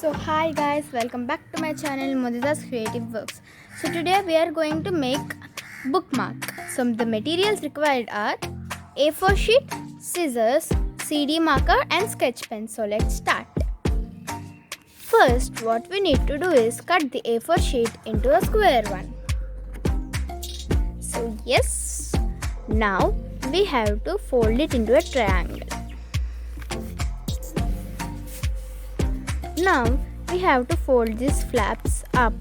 So hi guys, welcome back to my channel Modhita's Creative Works. So today we are going to make bookmark. Some of the materials required are A4 sheet, scissors, CD marker and sketch pen. So let's start. First what we need to do is cut the A4 sheet into a square one. So yes, now we have to fold it into a triangle. Now we have to fold these flaps up.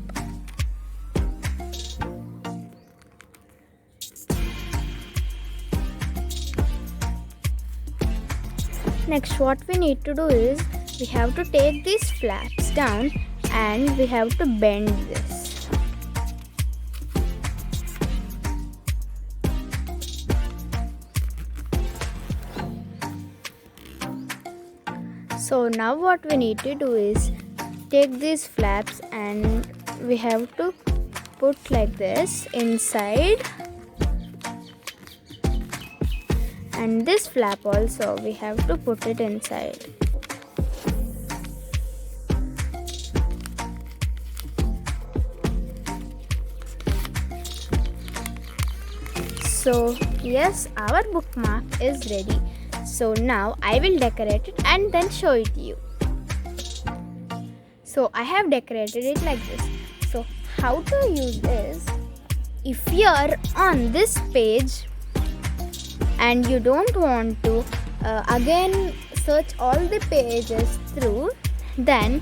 Next what we need to do is we have to take these flaps down and we have to bend this. So now what we need to do is take these flaps and we have to put like this inside, and this flap also we have to put it inside. So yes, our bookmark is ready. So now I will decorate it and then show it to you. So I have decorated it like this. So how to use this? If you are on this page and you don't want to again search all the pages through, then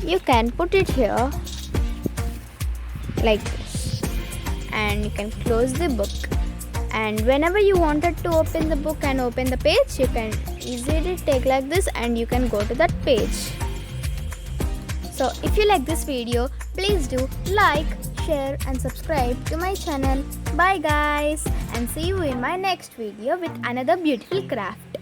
you can put it here like this and you can close the book. And whenever you wanted to open the book and open the page, you can easily take like this and you can go to that page. So if you like this video, please do like, share and subscribe to my channel. Bye guys, and see you in my next video with another beautiful craft.